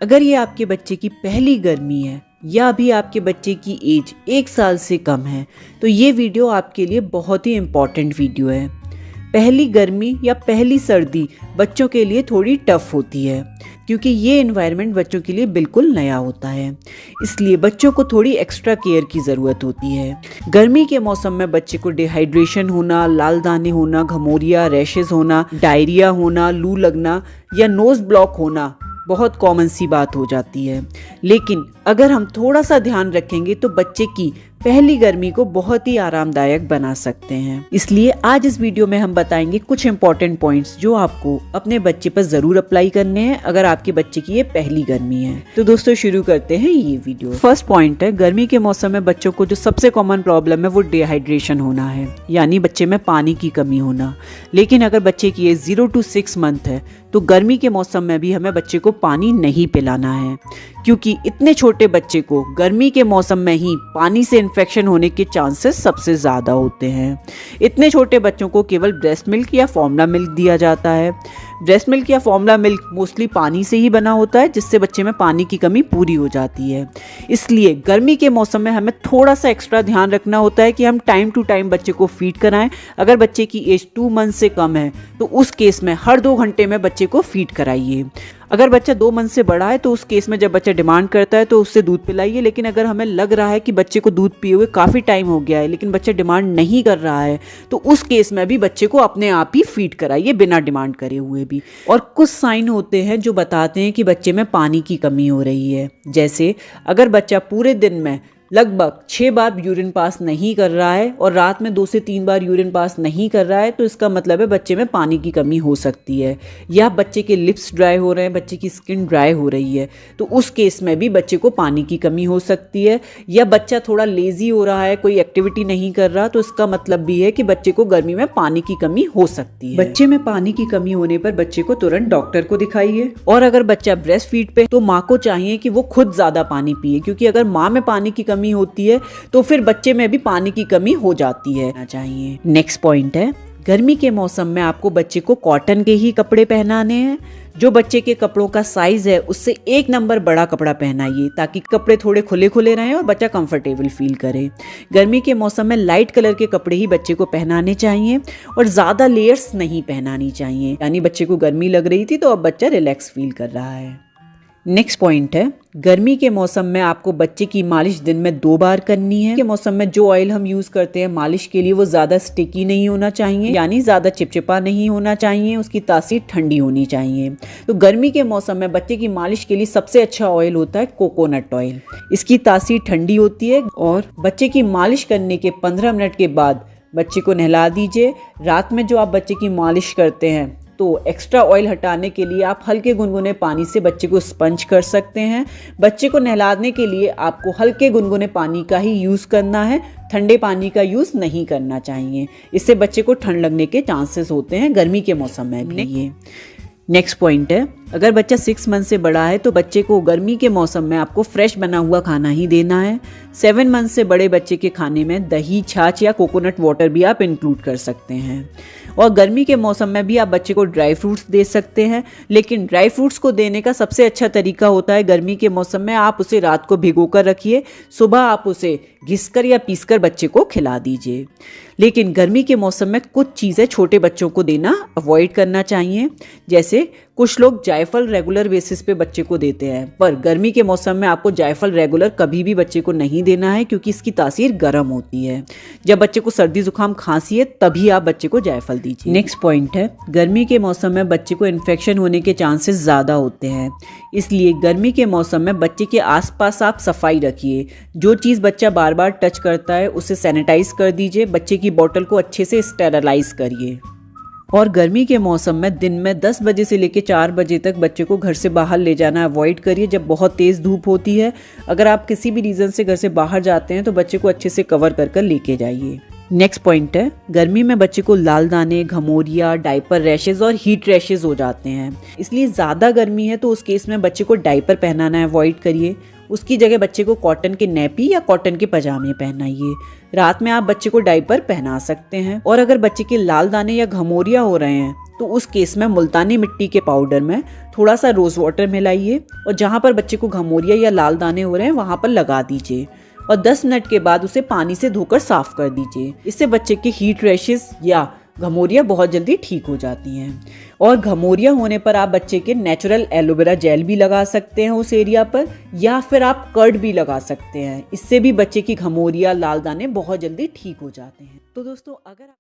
अगर ये आपके बच्चे की पहली गर्मी है या अभी आपके बच्चे की एज 1 साल से कम है तो ये वीडियो आपके लिए बहुत ही इम्पॉर्टेंट वीडियो है। पहली गर्मी या पहली सर्दी बच्चों के लिए थोड़ी टफ होती है क्योंकि ये एनवायरनमेंट बच्चों के लिए बिल्कुल नया होता है, इसलिए बच्चों को थोड़ी एक्स्ट्रा केयर की ज़रूरत होती है। गर्मी के मौसम में बच्चे को डिहाइड्रेशन होना, लाल दाने होना, घमौरिया, रैशेज होना, डायरिया होना, लू लगना या नोज़ ब्लॉक होना बहुत कॉमन सी बात हो जाती है। लेकिन अगर हम थोड़ा सा ध्यान रखेंगे तो बच्चे की पहली गर्मी को बहुत ही आरामदायक बना सकते हैं। इसलिए आज इस वीडियो में हम बताएंगे कुछ इंपॉर्टेंट पॉइंट्स जो आपको अपने बच्चे पर जरूर अप्लाई करने हैं अगर आपके बच्चे की ये पहली गर्मी है। तो दोस्तों शुरू करते हैं ये वीडियो। फर्स्ट पॉइंट है, गर्मी के मौसम में बच्चों को जो सबसे कॉमन प्रॉब्लम है वो डिहाइड्रेशन होना है, यानी बच्चे में पानी की कमी होना। लेकिन अगर बच्चे की एज 0 to 6 मंथ है तो गर्मी के मौसम में भी हमें बच्चे को पानी नहीं पिलाना है, क्योंकि इतने छोटे बच्चे को गर्मी के मौसम में ही पानी से इन्फेक्शन होने के चांसेस सबसे ज़्यादा होते हैं। इतने छोटे बच्चों को केवल ब्रेस्ट मिल्क या फॉर्मूला मिल्क दिया जाता है। ब्रेस्ट मिल्क या फॉर्मूला मिल्क मोस्टली पानी से ही बना होता है, जिससे बच्चे में पानी की कमी पूरी हो जाती है। इसलिए गर्मी के मौसम में हमें थोड़ा सा एक्स्ट्रा ध्यान रखना होता है कि हम टाइम टू टाइम बच्चे को फीड कराएं। अगर बच्चे की एज 2 मंथ से कम है तो उस केस में हर 2 घंटे में बच्चे को फीड कराइए। अगर बच्चा 2 मंथ से बड़ा है तो उस केस में जब बच्चा डिमांड करता है तो उससे दूध पिलाइए। लेकिन अगर हमें लग रहा है कि बच्चे को दूध पिए हुए काफ़ी टाइम हो गया है लेकिन बच्चा डिमांड नहीं कर रहा है तो उस केस में भी बच्चे को अपने आप ही फीड कराइए बिना डिमांड करे हुए भी। और कुछ साइन होते हैं जो बताते हैं कि बच्चे में पानी की कमी हो रही है, जैसे अगर बच्चा पूरे दिन में लगभग 6 बार यूरिन पास नहीं कर रहा है और रात में 2 से 3 बार यूरिन पास नहीं कर रहा है तो इसका मतलब है बच्चे में पानी की कमी हो सकती है। या बच्चे के लिप्स ड्राई हो रहे हैं, बच्चे की स्किन ड्राई हो रही है तो उस केस में भी बच्चे को पानी की कमी हो सकती है। या बच्चा थोड़ा लेजी हो रहा है, कोई एक्टिविटी नहीं कर रहा तो इसका मतलब भी है कि बच्चे को गर्मी में पानी की कमी हो सकती है। बच्चे में पानी की कमी होने पर बच्चे को तुरंत डॉक्टर को दिखाइए। और अगर बच्चा ब्रेस्ट फीड पे तो माँ को चाहिए कि वो खुद ज़्यादा पानी पिए, क्योंकि अगर माँ में पानी की कमी होती है तो फिर बच्चे में भी पानी की कमी हो जाती है। चाहिए। नेक्स्ट पॉइंट है, गर्मी के मौसम में आपको बच्चे को कॉटन के ही कपड़े पहनाने हैं। जो बच्चे के कपड़ों का साइज है उससे 1 नंबर बड़ा कपड़ा पहनाइए ताकि कपड़े थोड़े खुले खुले रहें और बच्चा कंफर्टेबल फील करे। गर्मी के मौसम में लाइट कलर के कपड़े ही बच्चे को पहनाने चाहिए और ज़्यादा लेयर्स नहीं पहनानी चाहिए, यानी बच्चे को गर्मी लग रही थी तो अब बच्चा रिलैक्स फील कर रहा है। नेक्स्ट पॉइंट है, गर्मी के मौसम में आपको बच्चे की मालिश दिन में 2 बार करनी है। के मौसम में जो ऑयल हम यूज करते हैं मालिश के लिए वो ज्यादा स्टिकी नहीं होना चाहिए, यानी ज्यादा चिपचिपा नहीं होना चाहिए, उसकी तासीर ठंडी होनी चाहिए। तो गर्मी के मौसम में बच्चे की मालिश के लिए सबसे अच्छा ऑयल होता है कोकोनट ऑयल। इसकी तासीर ठंडी होती है और बच्चे की मालिश करने के 15 मिनट के बाद बच्चे को नहला दीजिए। रात में जो आप बच्चे की मालिश करते हैं तो एक्स्ट्रा ऑयल हटाने के लिए आप हल्के गुनगुने पानी से बच्चे को स्पंज कर सकते हैं। बच्चे को नहलाने के लिए आपको हल्के गुनगुने पानी का ही यूज़ करना है, ठंडे पानी का यूज़ नहीं करना चाहिए। इससे बच्चे को ठंड लगने के चांसेस होते हैं गर्मी के मौसम में भी। ये नेक्स्ट पॉइंट है, अगर बच्चा 6 मंथ से बड़ा है तो बच्चे को गर्मी के मौसम में आपको फ्रेश बना हुआ खाना ही देना है। 7 मंथ से बड़े बच्चे के खाने में दही, छाछ या कोकोनट वाटर भी आप इंक्लूड कर सकते हैं। और गर्मी के मौसम में भी आप बच्चे को ड्राई फ्रूट्स दे सकते हैं, लेकिन ड्राई फ्रूट्स को देने का सबसे अच्छा तरीका होता है गर्मी के मौसम में आप उसे रात को भिगो कर रखिए, सुबह आप उसे घिसकर या पीसकर बच्चे को खिला दीजिए। लेकिन गर्मी के मौसम में कुछ चीज़ें छोटे बच्चों को देना अवॉइड करना चाहिए, जैसे कुछ लोग जायफल रेगुलर बेसिस पे बच्चे को देते हैं, पर गर्मी के मौसम में आपको जायफल रेगुलर कभी भी बच्चे को नहीं देना है क्योंकि इसकी तासीर गर्म होती है। जब बच्चे को सर्दी जुकाम खांसी है तभी आप बच्चे को जायफल दीजिए। नेक्स्ट पॉइंट है, गर्मी के मौसम में बच्चे को इन्फेक्शन होने के चांसेस ज़्यादा होते हैं, इसलिए गर्मी के मौसम में बच्चे के आसपास आप सफाई रखिए। जो चीज़ बच्चा बार बार टच करता है उसे सैनिटाइज कर दीजिए, बच्चे की बॉटल को अच्छे से स्टेरलाइज करिए। और गर्मी के मौसम में दिन में 10 बजे से लेकर 4 बजे तक बच्चे को घर से बाहर ले जाना अवॉइड करिए जब बहुत तेज़ धूप होती है। अगर आप किसी भी रीज़न से घर से बाहर जाते हैं तो बच्चे को अच्छे से कवर कर लेके जाइए। नेक्स्ट पॉइंट है, गर्मी में बच्चे को लाल दाने, घमौरिया, डायपर रैशेज और हीट रैशेज हो जाते हैं, इसलिए ज़्यादा गर्मी है तो उस केस में बच्चे को डायपर पहनाना अवॉइड करिए। उसकी जगह बच्चे को कॉटन के नैपी या कॉटन के पजामे पहनाइए। रात में आप बच्चे को डायपर पहना सकते हैं। और अगर बच्चे के लाल दाने या घमौरिया हो रहे हैं तो उस केस में मुल्तानी मिट्टी के पाउडर में थोड़ा सा रोज़ वाटर मिलाइए और जहाँ पर बच्चे को घमौरिया या लाल दाने हो रहे हैं वहाँ पर लगा दीजिए और 10 मिनट के बाद उसे पानी से धोकर साफ कर दीजिए। इससे बच्चे के हीट रैशेस या घमौरिया बहुत जल्दी ठीक हो जाती हैं। और घमौरिया होने पर आप बच्चे के नेचुरल एलोवेरा जेल भी लगा सकते हैं उस एरिया पर, या फिर आप कर्ड भी लगा सकते हैं। इससे भी बच्चे की घमौरिया लाल दाने बहुत जल्दी ठीक हो जाते हैं। तो दोस्तों अगर